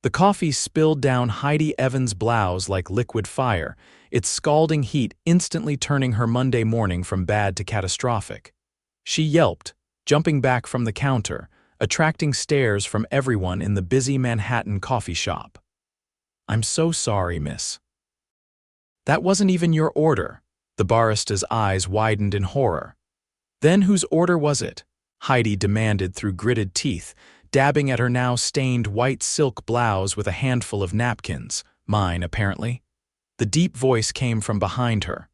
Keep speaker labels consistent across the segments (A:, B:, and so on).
A: The coffee spilled down Heidi Evans' blouse like liquid fire, its scalding heat instantly turning her Monday morning from bad to catastrophic. She yelped, jumping back from the counter, attracting stares from everyone in the busy Manhattan coffee shop. "I'm so sorry, miss. That wasn't even your order." The barista's eyes widened in horror. "Then whose order was it?" Heidi demanded through gritted teeth, dabbing at her now stained white silk blouse with a handful of napkins. "Mine, apparently." The deep voice came from behind her.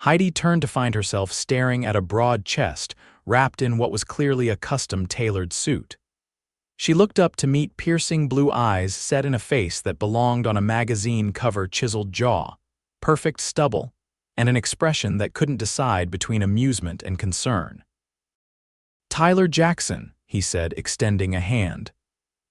A: Heidi turned to find herself staring at a broad chest, wrapped in what was clearly a custom-tailored suit. She looked up to meet piercing blue eyes set in a face that belonged on a magazine cover chiseled jaw, perfect stubble, and an expression that couldn't decide between amusement and concern. "Tyler Jackson," he said, extending a hand.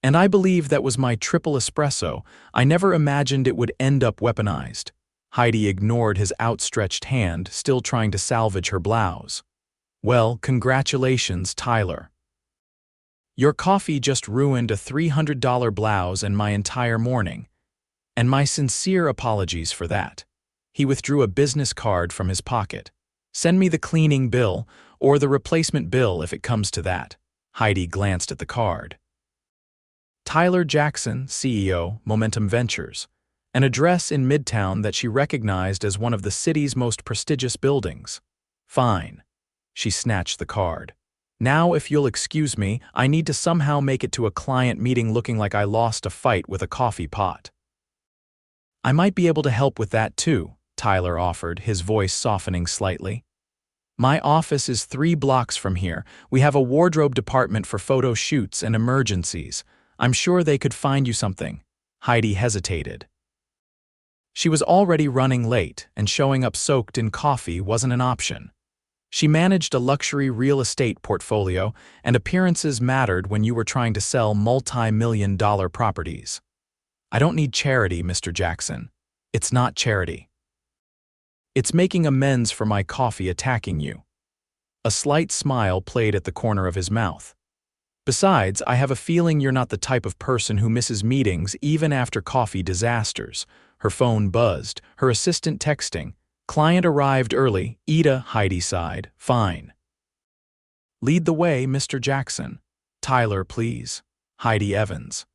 A: "And I believe that was my triple espresso. I never imagined it would end up weaponized." Heidi ignored his outstretched hand, still trying to salvage her blouse. "Well, congratulations, Tyler. Your coffee just ruined a $300 blouse and my entire morning. And my sincere apologies for that." He withdrew a business card from his pocket. "Send me the cleaning bill, or the replacement bill if it comes to that." Heidi glanced at the card. Tyler Jackson, CEO, Momentum Ventures, an address in Midtown that she recognized as one of the city's most prestigious buildings. "Fine." She snatched the card. "Now, if you'll excuse me, I need to somehow make it to a client meeting looking like I lost a fight with a coffee pot." "I might be able to help with that too," Tyler offered, his voice softening slightly. "My office is 3 blocks from here. We have a wardrobe department for photo shoots and emergencies. I'm sure they could find you something." Heidi hesitated. She was already running late, and showing up soaked in coffee wasn't an option. She managed a luxury real estate portfolio, and appearances mattered when you were trying to sell multi-million-dollar properties. "I don't need charity, Mr. Jackson. It's not charity. It's making amends for my coffee attacking you." A slight smile played at the corner of his mouth. "Besides, I have a feeling you're not the type of person who misses meetings even after coffee disasters." Her phone buzzed, her assistant texting. "Client arrived early." Heidi sighed. "Fine. Lead the way, Mr. Jackson." "Tyler, please." Heidi Evans.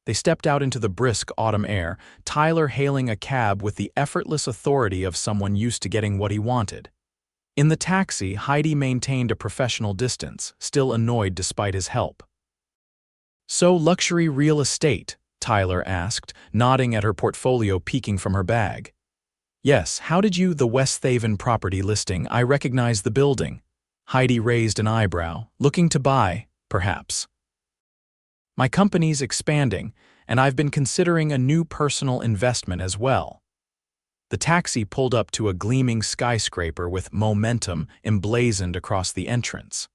A: They stepped out into the brisk autumn air, Tyler hailing a cab with the effortless authority of someone used to getting what he wanted. In the taxi, Heidi maintained a professional distance, still annoyed despite his help. "So, luxury real estate?" Tyler asked, nodding at her portfolio peeking from her bag. "Yes, how did you, the Westhaven property listing, I recognize the building." Heidi raised an eyebrow, "Looking to buy, perhaps?" "My company's expanding, and I've been considering a new personal investment as well." The taxi pulled up to a gleaming skyscraper with Momentum emblazoned across the entrance.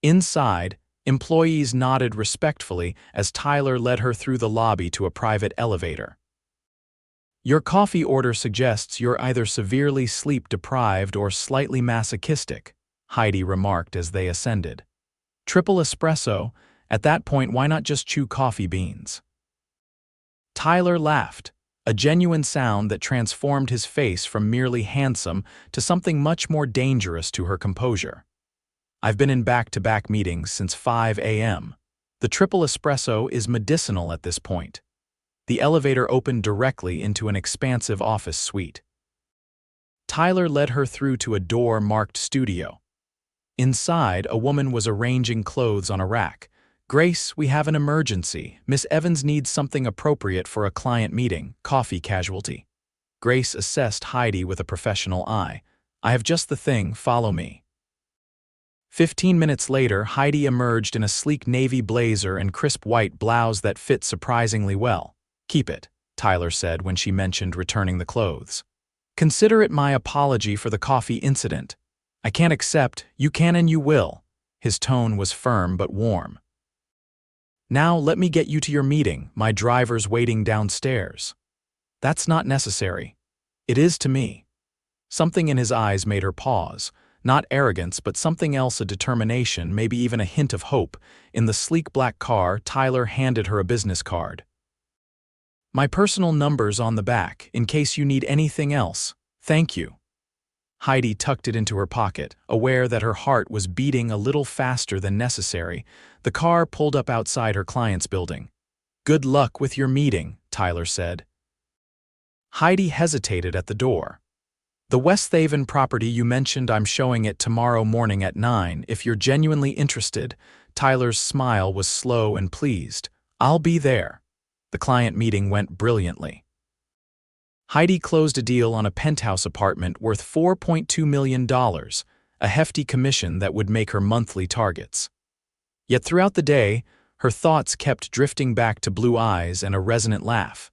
A: Inside, employees nodded respectfully as Tyler led her through the lobby to a private elevator. "Your coffee order suggests you're either severely sleep-deprived or slightly masochistic," Heidi remarked as they ascended. "Triple espresso? At that point, why not just chew coffee beans?" Tyler laughed, a genuine sound that transformed his face from merely handsome to something much more dangerous to her composure. "I've been in back-to-back meetings since 5 a.m. The triple espresso is medicinal at this point." The elevator opened directly into an expansive office suite. Tyler led her through to a door marked studio. Inside, a woman was arranging clothes on a rack. "Grace, we have an emergency. Miss Evans needs something appropriate for a client meeting." Coffee casualty. Grace assessed Heidi with a professional eye. "I have just the thing, follow me." 15 minutes later, Heidi emerged in a sleek navy blazer and crisp white blouse that fit surprisingly well. "Keep it," Tyler said when she mentioned returning the clothes. "Consider it my apology for the coffee incident. I can't accept, you can and you will." His tone was firm but warm. "Now let me get you to your meeting. My driver's waiting downstairs." "That's not necessary." "It is to me." Something in his eyes made her pause. Not arrogance, but something else, a determination, maybe even a hint of hope. In the sleek black car, Tyler handed her a business card. My personal number's on the back, in case you need anything else. Thank you. Heidi tucked it into her pocket, aware that her heart was beating a little faster than necessary. The car pulled up outside her client's building. Good luck with your meeting, Tyler said. Heidi hesitated at the door. The Westhaven property you mentioned, I'm showing it tomorrow morning at 9 if you're genuinely interested. Tyler's smile was slow and pleased. I'll be there. The client meeting went brilliantly. Heidi closed a deal on a penthouse apartment worth $4.2 million, a hefty commission that would make her monthly targets. Yet throughout the day, her thoughts kept drifting back to blue eyes and a resonant laugh.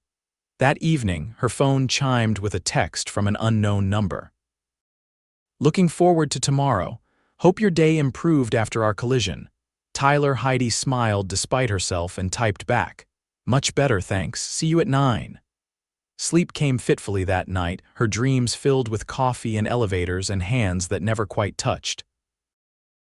A: That evening, her phone chimed with a text from an unknown number. Looking forward to tomorrow. Hope your day improved after our collision. Tyler. Heidi smiled despite herself and typed back. Much better, thanks. See you at 9. Sleep came fitfully that night, her dreams filled with coffee and elevators and hands that never quite touched.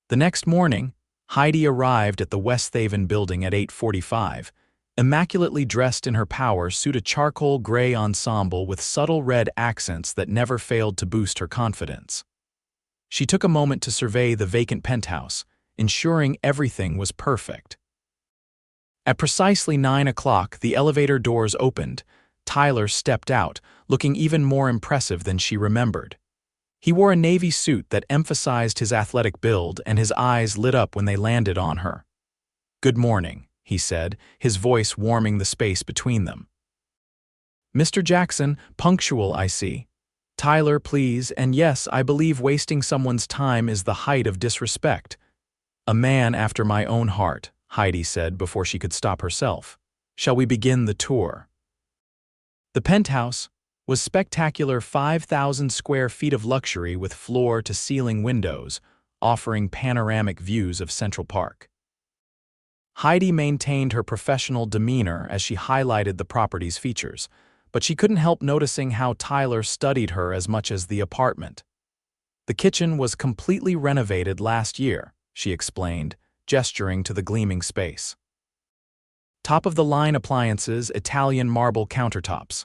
A: The next morning, Heidi arrived at the Westhaven building at 8:45, immaculately dressed in her power suit, a charcoal gray ensemble with subtle red accents that never failed to boost her confidence. She took a moment to survey the vacant penthouse, ensuring everything was perfect. At precisely 9 o'clock, the elevator doors opened. Tyler stepped out, looking even more impressive than she remembered. He wore a navy suit that emphasized his athletic build, and his eyes lit up when they landed on her. Good morning, he said, his voice warming the space between them. Mr. Jackson, punctual, I see. Tyler, please, and yes, I believe wasting someone's time is the height of disrespect. A man after my own heart, Heidi said before she could stop herself. Shall we begin the tour? The penthouse was spectacular, 5,000 square feet of luxury with floor-to-ceiling windows, offering panoramic views of Central Park. Heidi maintained her professional demeanor as she highlighted the property's features, but she couldn't help noticing how Tyler studied her as much as the apartment. The kitchen was completely renovated last year, she explained, gesturing to the gleaming space. Top-of-the-line appliances, Italian marble countertops.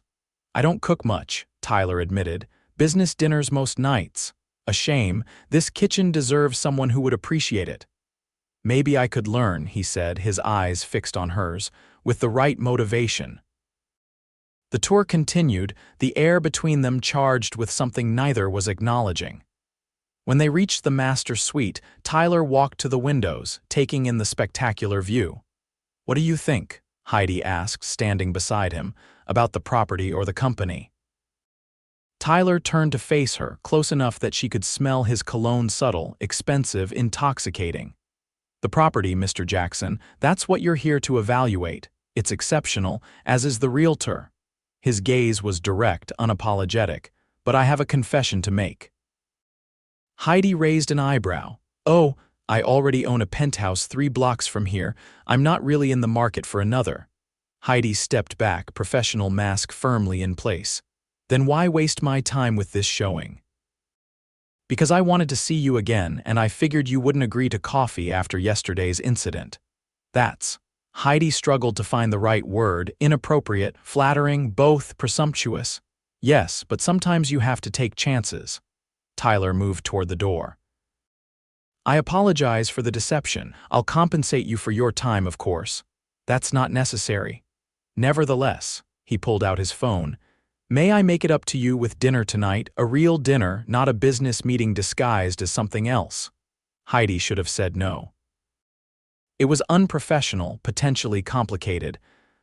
A: I don't cook much, Tyler admitted. Business dinners most nights. A shame, this kitchen deserves someone who would appreciate it. Maybe I could learn, he said, his eyes fixed on hers, with the right motivation. The tour continued, the air between them charged with something neither was acknowledging. When they reached the master suite, Tyler walked to the windows, taking in the spectacular view. What do you think? Heidi asked, standing beside him, about the property or the company. Tyler turned to face her, close enough that she could smell his cologne, subtle, expensive, intoxicating. The property, Mr. Jackson, that's what you're here to evaluate. It's exceptional, as is the realtor. His gaze was direct, unapologetic, but I have a confession to make. Heidi raised an eyebrow. Oh, I already own a penthouse 3 blocks from here. I'm not really in the market for another. Heidi stepped back, professional mask firmly in place. Then why waste my time with this showing? Because I wanted to see you again, and I figured you wouldn't agree to coffee after yesterday's incident. That's. Heidi struggled to find the right word, inappropriate, flattering, both presumptuous. Yes, but sometimes you have to take chances. Tyler moved toward the door. I apologize for the deception. I'll compensate you for your time, of course. That's not necessary. Nevertheless, he pulled out his phone. May I make it up to you with dinner tonight, a real dinner, not a business meeting disguised as something else? Heidi should have said no. It was unprofessional, potentially complicated,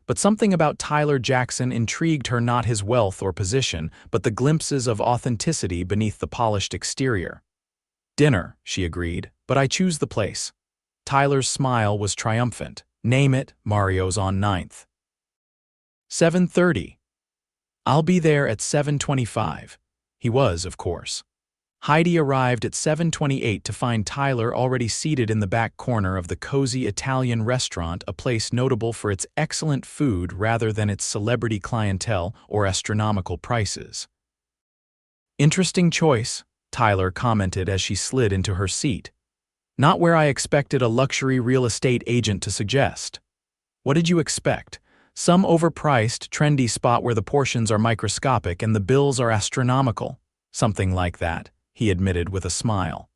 A: but something about Tyler Jackson intrigued her, not his wealth or position, but the glimpses of authenticity beneath the polished exterior. Dinner, she agreed, but I choose the place. Tyler's smile was triumphant. Name it, Mario's on 9th. 7:30. I'll be there at 7:25. He was, of course. Heidi arrived at 7:28 to find Tyler already seated in the back corner of the cozy Italian restaurant, a place notable for its excellent food rather than its celebrity clientele or astronomical prices. Interesting choice, Tyler commented as she slid into her seat. Not where I expected a luxury real estate agent to suggest. What did you expect? Some overpriced, trendy spot where the portions are microscopic and the bills are astronomical. Something like that, he admitted with a smile.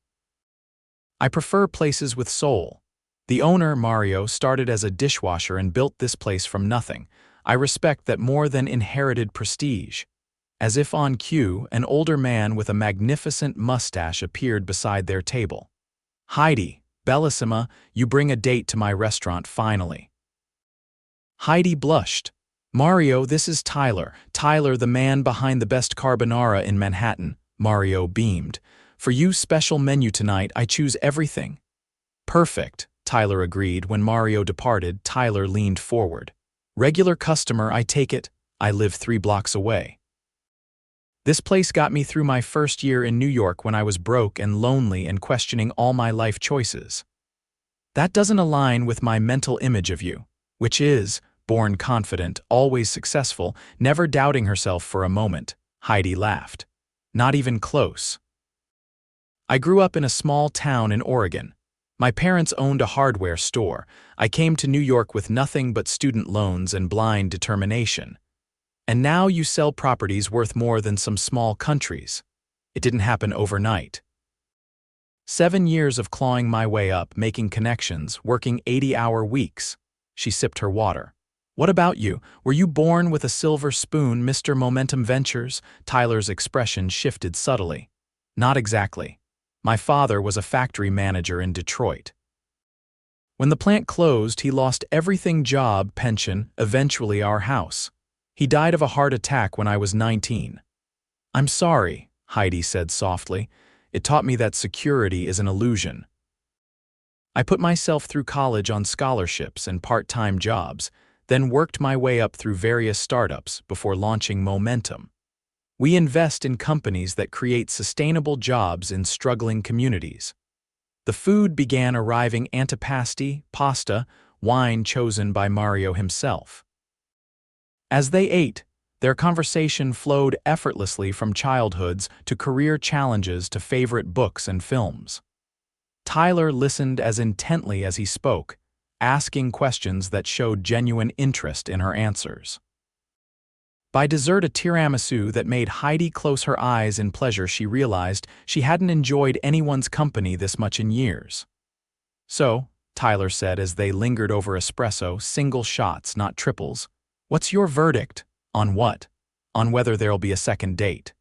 A: I prefer places with soul. The owner, Mario, started as a dishwasher and built this place from nothing. I respect that more than inherited prestige. As if on cue, an older man with a magnificent mustache appeared beside their table. Heidi, bellissima, you bring a date to my restaurant finally. Heidi blushed. Mario, this is Tyler. Tyler, the man behind the best carbonara in Manhattan. Mario beamed. For you, special menu tonight, I choose everything. Perfect, Tyler agreed. When Mario departed, Tyler leaned forward. Regular customer, I take it. I live 3 blocks away. This place got me through my first year in New York when I was broke and lonely and questioning all my life choices. That doesn't align with my mental image of you, which is, born confident, always successful, never doubting herself for a moment. Heidi laughed. Not even close. I grew up in a small town in Oregon. My parents owned a hardware store. I came to New York with nothing but student loans and blind determination. And now you sell properties worth more than some small countries. It didn't happen overnight. 7 years of clawing my way up, making connections, working 80-hour weeks. She sipped her water. What about you? Were you born with a silver spoon, Mr. Momentum Ventures? Tyler's expression shifted subtly. Not exactly. My father was a factory manager in Detroit. When the plant closed, he lost everything: job, pension, eventually our house. He died of a heart attack when I was 19. I'm sorry, Heidi said softly. It taught me that security is an illusion. I put myself through college on scholarships and part-time jobs, then worked my way up through various startups before launching Momentum. We invest in companies that create sustainable jobs in struggling communities. The food began arriving: antipasti, pasta, wine chosen by Mario himself. As they ate, their conversation flowed effortlessly from childhoods to career challenges to favorite books and films. Tyler listened as intently as he spoke, asking questions that showed genuine interest in her answers. By dessert, a tiramisu that made Heidi close her eyes in pleasure, she realized she hadn't enjoyed anyone's company this much in years. So, Tyler said as they lingered over espresso, single shots, not triples, what's your verdict? On what? On whether there'll be a second date.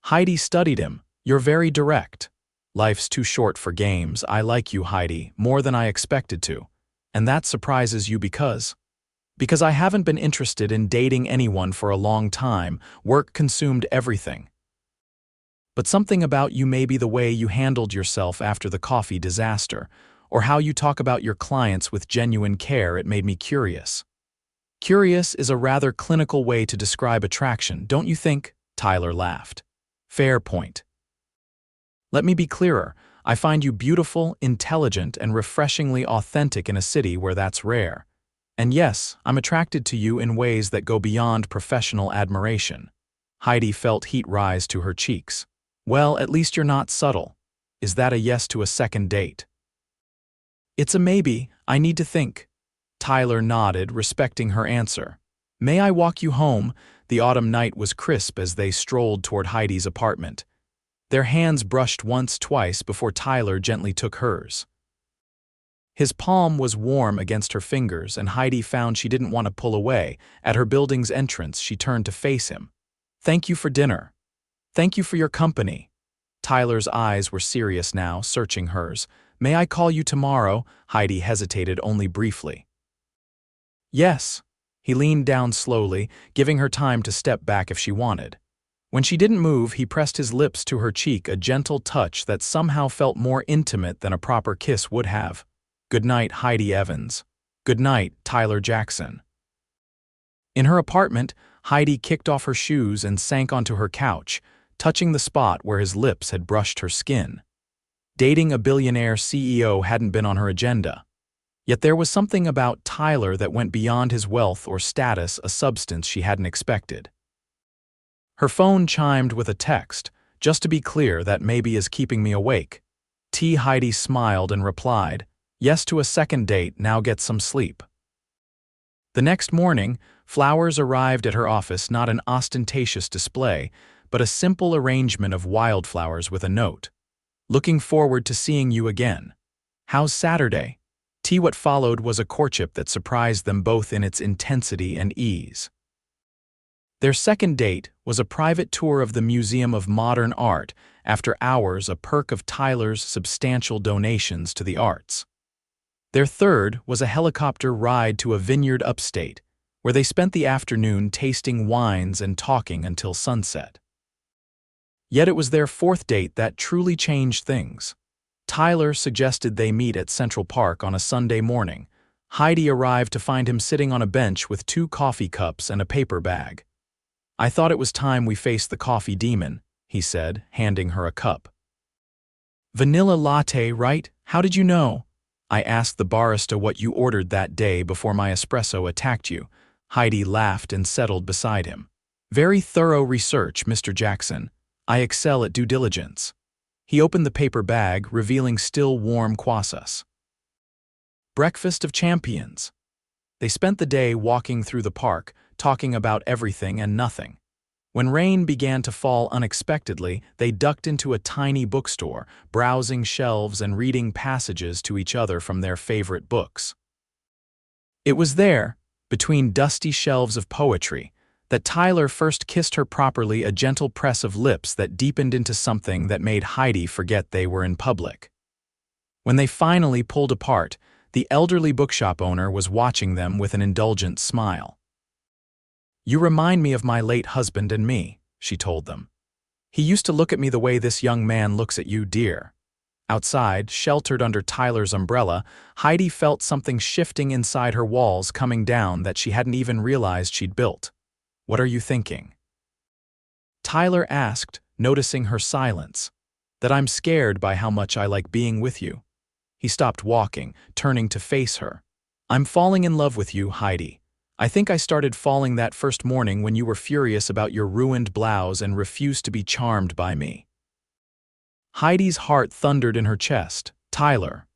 A: Heidi studied him. You're very direct. Life's too short for games. I like you, Heidi, more than I expected to. And that surprises you because I haven't been interested in dating anyone for a long time. Work consumed everything. But something about you, maybe the way you handled yourself after the coffee disaster, or how you talk about your clients with genuine care, it made me curious. Curious is a rather clinical way to describe attraction, don't you think? Tyler laughed. Fair point. Let me be clearer. I find you beautiful, intelligent, and refreshingly authentic in a city where that's rare. And yes, I'm attracted to you in ways that go beyond professional admiration. Heidi felt heat rise to her cheeks. Well, at least you're not subtle. Is that a yes to a second date? It's a maybe. I need to think. Tyler nodded, respecting her answer. May I walk you home? The autumn night was crisp as they strolled toward Heidi's apartment. Their hands brushed once, twice before Tyler gently took hers. His palm was warm against her fingers, and Heidi found she didn't want to pull away. At her building's entrance, she turned to face him. Thank you for dinner. Thank you for your company. Tyler's eyes were serious now, searching hers. May I call you tomorrow? Heidi hesitated only briefly. Yes. He leaned down slowly, giving her time to step back if she wanted. When she didn't move, he pressed his lips to her cheek, a gentle touch that somehow felt more intimate than a proper kiss would have. Good night, Heidi Evans. Good night, Tyler Jackson. In her apartment, Heidi kicked off her shoes and sank onto her couch, touching the spot where his lips had brushed her skin. Dating a billionaire CEO hadn't been on her agenda. Yet there was something about Tyler that went beyond his wealth or status, a substance she hadn't expected. Her phone chimed with a text. Just to be clear, that maybe is keeping me awake. Heidi smiled and replied, yes to a second date, now get some sleep. The next morning, flowers arrived at her office, not an ostentatious display, but a simple arrangement of wildflowers with a note. "Looking forward to seeing you again. How's Saturday?" What followed was a courtship that surprised them both in its intensity and ease. Their second date was a private tour of the Museum of Modern Art, after hours, a perk of Tyler's substantial donations to the arts. Their third was a helicopter ride to a vineyard upstate, where they spent the afternoon tasting wines and talking until sunset. Yet it was their fourth date that truly changed things. Tyler suggested they meet at Central Park on a Sunday morning. Heidi arrived to find him sitting on a bench with 2 coffee cups and a paper bag. "I thought it was time we faced the coffee demon," he said, handing her a cup. "Vanilla latte, right? How did you know?" "I asked the barista what you ordered that day before my espresso attacked you." Heidi laughed and settled beside him. "Very thorough research, Mr. Jackson. I excel at due diligence." He opened the paper bag, revealing still warm croissants. Breakfast of champions. They spent the day walking through the park, talking about everything and nothing. When rain began to fall unexpectedly, they ducked into a tiny bookstore, browsing shelves and reading passages to each other from their favorite books. It was there, between dusty shelves of poetry, that Tyler first kissed her properly, a gentle press of lips that deepened into something that made Heidi forget they were in public. When they finally pulled apart, the elderly bookshop owner was watching them with an indulgent smile. "You remind me of my late husband and me," she told them. "He used to look at me the way this young man looks at you, dear." Outside, sheltered under Tyler's umbrella, Heidi felt something shifting inside her walls, coming down that she hadn't even realized she'd built. "What are you thinking?" Tyler asked, noticing her silence. "That I'm scared by how much I like being with you." He stopped walking, turning to face her. "I'm falling in love with you, Heidi. I think I started falling that first morning when you were furious about your ruined blouse and refused to be charmed by me." Heidi's heart thundered in her chest. "Tyler,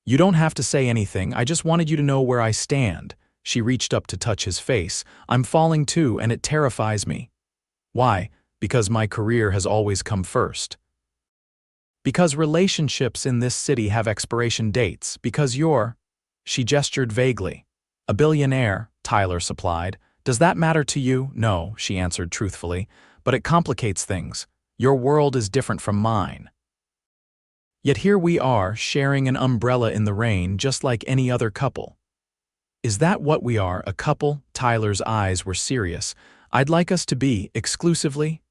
A: you don't have to say anything, I just wanted you to know where I stand." She reached up to touch his face. "I'm falling too, and it terrifies me." "Why?" "Because my career has always come first. Because relationships in this city have expiration dates. Because you're—" She gestured vaguely. "A billionaire," Tyler supplied. "Does that matter to you?" "No," she answered truthfully, "but it complicates things. Your world is different from mine." Yet here we are, sharing an umbrella in the rain, just like any other couple. "Is that what we are, a couple?" Tyler's eyes were serious. "I'd like us to be, exclusively."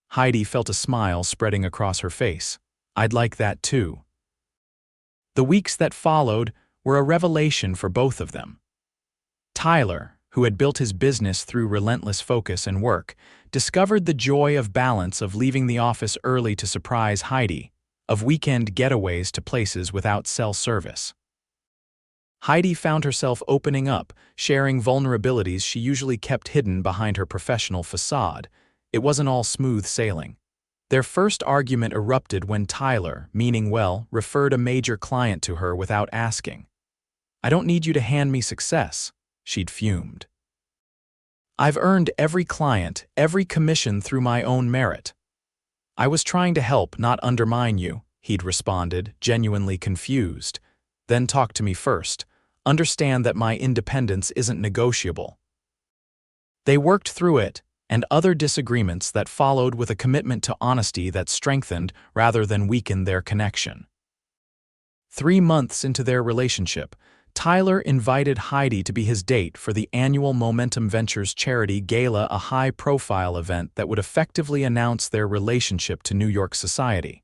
A: Heidi felt a smile spreading across her face. "I'd like that too." The weeks that followed were a revelation for both of them. Tyler, who had built his business through relentless focus and work, discovered the joy of balance, of leaving the office early to surprise Heidi, of weekend getaways to places without cell service. Heidi found herself opening up, sharing vulnerabilities she usually kept hidden behind her professional facade. It wasn't all smooth sailing. Their first argument erupted when Tyler, meaning well, referred a major client to her without asking. "I don't need you to hand me success," she'd fumed. "I've earned every client, every commission through my own merit." "I was trying to help, not undermine you," he'd responded, genuinely confused. "Then talk to me first. Understand that my independence isn't negotiable." They worked through it, and other disagreements that followed, with a commitment to honesty that strengthened rather than weakened their connection. 3 months into their relationship, Tyler invited Heidi to be his date for the annual Momentum Ventures charity gala, a high-profile event that would effectively announce their relationship to New York society.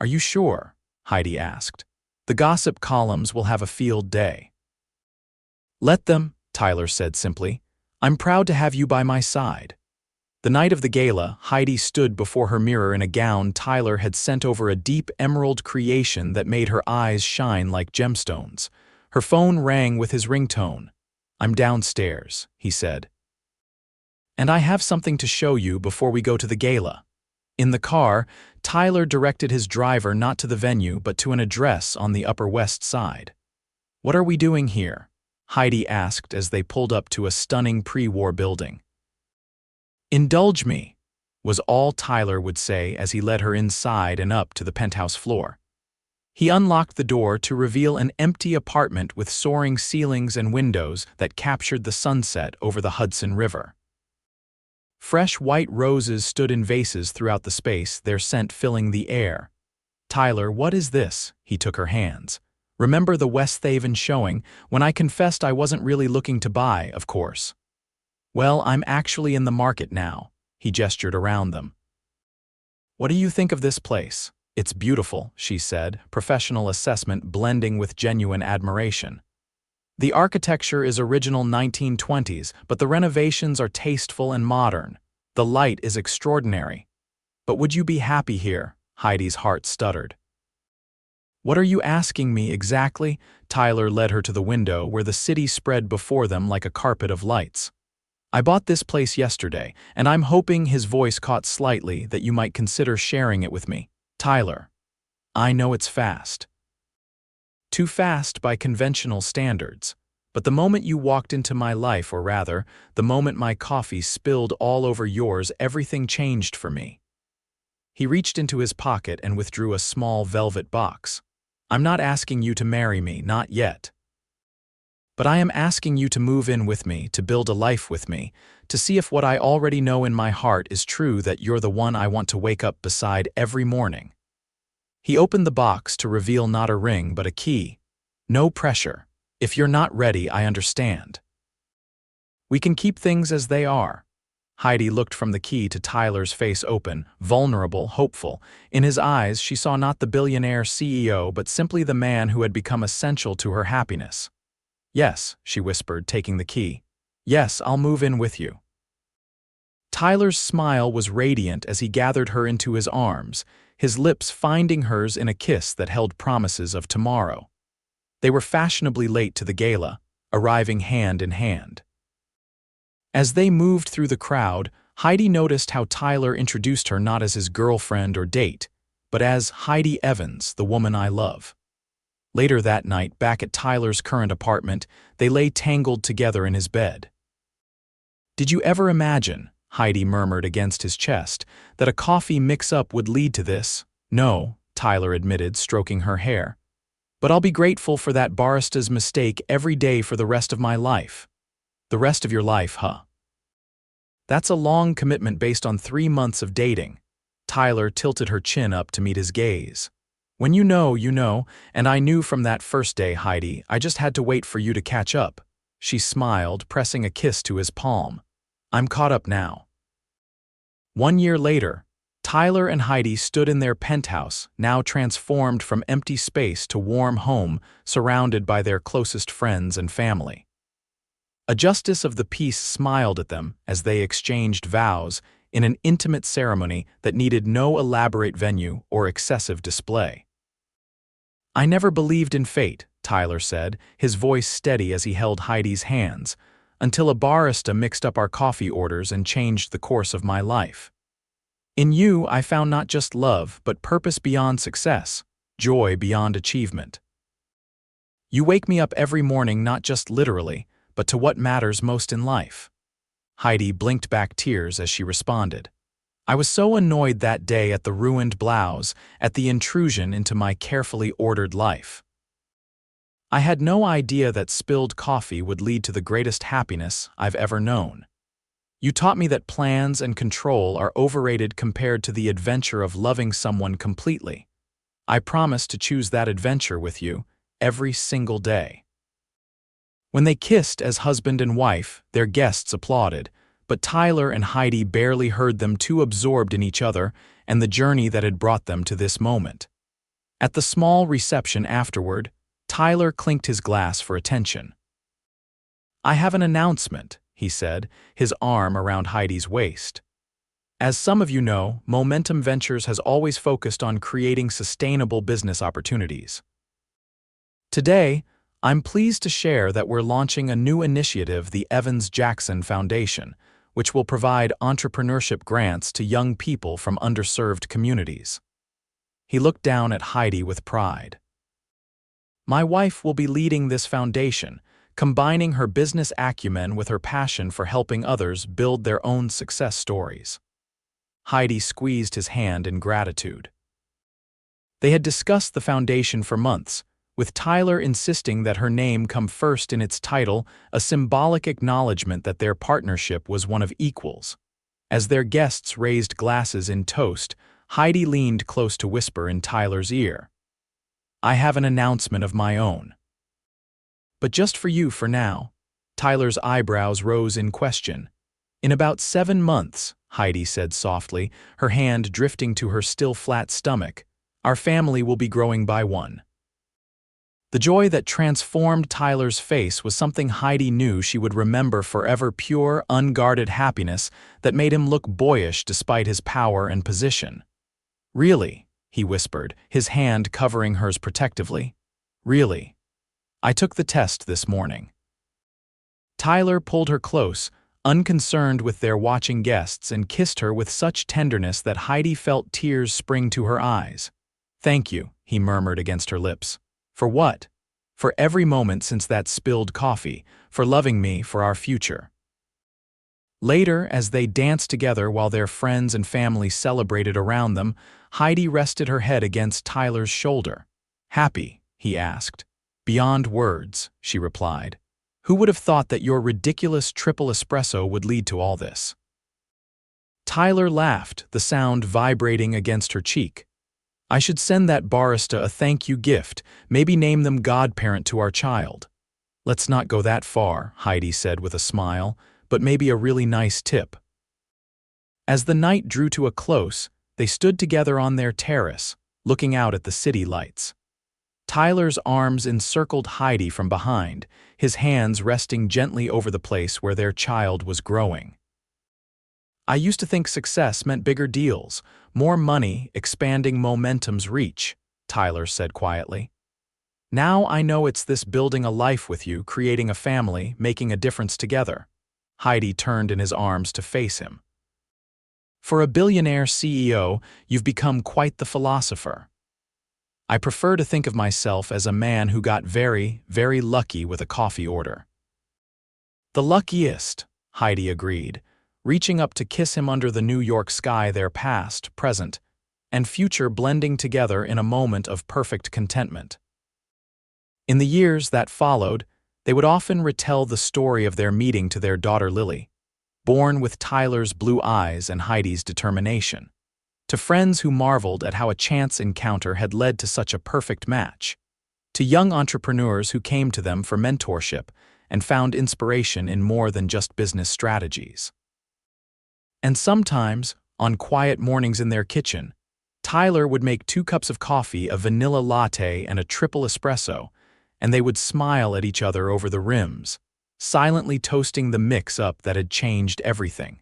A: "Are you sure?" Heidi asked. "The gossip columns will have a field day." "Let them," Tyler said simply. "I'm proud to have you by my side." The night of the gala, Heidi stood before her mirror in a gown Tyler had sent over, a deep emerald creation that made her eyes shine like gemstones. Her phone rang with his ringtone. "I'm downstairs," he said. "And I have something to show you before we go to the gala." In the car, Tyler directed his driver not to the venue but to an address on the Upper West Side. "What are we doing here?" Heidi asked as they pulled up to a stunning pre-war building. "Indulge me," was all Tyler would say as he led her inside and up to the penthouse floor. He unlocked the door to reveal an empty apartment with soaring ceilings and windows that captured the sunset over the Hudson River. Fresh white roses stood in vases throughout the space, their scent filling the air. "Tyler, what is this?" He took her hands. "Remember the West Haven showing, when I confessed I wasn't really looking to buy, of course? Well, I'm actually in the market now." He gestured around them. "What do you think of this place?" "It's beautiful," she said, professional assessment blending with genuine admiration. "The architecture is original 1920s, but the renovations are tasteful and modern. The light is extraordinary. But would you be happy here?" Heidi's heart stuttered. "What are you asking me exactly?" Tyler led her to the window where the city spread before them like a carpet of lights. "I bought this place yesterday, and I'm hoping," his voice caught slightly, "that you might consider sharing it with me. Tyler, I know it's fast. Too fast by conventional standards. But the moment you walked into my life, or rather, the moment my coffee spilled all over yours, everything changed for me." He reached into his pocket and withdrew a small velvet box. "I'm not asking you to marry me, not yet. But I am asking you to move in with me, to build a life with me, to see if what I already know in my heart is true, that you're the one I want to wake up beside every morning." He opened the box to reveal not a ring but a key. "No pressure. If you're not ready, I understand. We can keep things as they are." Heidi looked from the key to Tyler's face, open, vulnerable, hopeful. In his eyes, she saw not the billionaire CEO, but simply the man who had become essential to her happiness. "Yes," she whispered, taking the key. "Yes, I'll move in with you." Tyler's smile was radiant as he gathered her into his arms, his lips finding hers in a kiss that held promises of tomorrow. They were fashionably late to the gala, arriving hand in hand. As they moved through the crowd, Heidi noticed how Tyler introduced her not as his girlfriend or date, but as Heidi Evans, the woman I love. Later that night, back at Tyler's current apartment, they lay tangled together in his bed. "Did you ever imagine," Heidi murmured against his chest, "that a coffee mix-up would lead to this?" "No," Tyler admitted, stroking her hair. "But I'll be grateful for that barista's mistake every day for the rest of my life." "The rest of your life, huh? That's a long commitment based on 3 months of dating." Tyler tilted her chin up to meet his gaze. "When you know, you know, and I knew from that first day, Heidi. I just had to wait for you to catch up." She smiled, pressing a kiss to his palm. "I'm caught up now." 1 year later, Tyler and Heidi stood in their penthouse, now transformed from empty space to warm home, surrounded by their closest friends and family. A justice of the peace smiled at them as they exchanged vows in an intimate ceremony that needed no elaborate venue or excessive display. "I never believed in fate," Tyler said, his voice steady as he held Heidi's hands, "until a barista mixed up our coffee orders and changed the course of my life. In you, I found not just love, but purpose beyond success, joy beyond achievement. You wake me up every morning not just literally, but to what matters most in life." Heidi blinked back tears as she responded. "I was so annoyed that day at the ruined blouse, at the intrusion into my carefully ordered life. I had no idea that spilled coffee would lead to the greatest happiness I've ever known. You taught me that plans and control are overrated compared to the adventure of loving someone completely. I promise to choose that adventure with you every single day." When they kissed as husband and wife, their guests applauded, but Tyler and Heidi barely heard them, too absorbed in each other and the journey that had brought them to this moment. At the small reception afterward, Tyler clinked his glass for attention. "I have an announcement," he said, his arm around Heidi's waist. "As some of you know, Momentum Ventures has always focused on creating sustainable business opportunities. Today, I'm pleased to share that we're launching a new initiative, the Evans-Jackson Foundation, which will provide entrepreneurship grants to young people from underserved communities." He looked down at Heidi with pride. "My wife will be leading this foundation, combining her business acumen with her passion for helping others build their own success stories. Heidi squeezed his hand in gratitude. They had discussed the foundation for months, with Tyler insisting that her name come first in its title, a symbolic acknowledgement that their partnership was one of equals. As their guests raised glasses in toast, Heidi leaned close to whisper in Tyler's ear, "I have an announcement of my own." "But just for you for now." Tyler's eyebrows rose in question. "In about 7 months," Heidi said softly, her hand drifting to her still flat stomach, "our family will be growing by one." The joy that transformed Tyler's face was something Heidi knew she would remember forever, pure, unguarded happiness that made him look boyish despite his power and position. "Really?" he whispered, his hand covering hers protectively. "Really? I took the test this morning." Tyler pulled her close, unconcerned with their watching guests, and kissed her with such tenderness that Heidi felt tears spring to her eyes. "Thank you," he murmured against her lips. "For what?" "For every moment since that spilled coffee, for loving me, for our future." Later, as they danced together while their friends and family celebrated around them, Heidi rested her head against Tyler's shoulder. "Happy?" he asked. "Beyond words," she replied. "Who would have thought that your ridiculous triple espresso would lead to all this?" Tyler laughed, the sound vibrating against her cheek. "I should send that barista a thank you gift, maybe name them godparent to our child." "Let's not go that far," Heidi said with a smile, "but maybe a really nice tip." As the night drew to a close, they stood together on their terrace, looking out at the city lights. Tyler's arms encircled Heidi from behind, his hands resting gently over the place where their child was growing. "I used to think success meant bigger deals, more money, expanding momentum's reach," Tyler said quietly. "Now I know it's this building a life with you, creating a family, making a difference together." Heidi turned in his arms to face him. "For a billionaire CEO, you've become quite the philosopher." "I prefer to think of myself as a man who got very, very lucky with a coffee order." "The luckiest," Heidi agreed, reaching up to kiss him under the New York sky, their past, present, and future blending together in a moment of perfect contentment. In the years that followed, they would often retell the story of their meeting to their daughter Lily, born with Tyler's blue eyes and Heidi's determination, to friends who marveled at how a chance encounter had led to such a perfect match, to young entrepreneurs who came to them for mentorship and found inspiration in more than just business strategies. And sometimes, on quiet mornings in their kitchen, Tyler would make 2 cups of coffee, a vanilla latte and a triple espresso, and they would smile at each other over the rims, silently toasting the mix-up that had changed everything.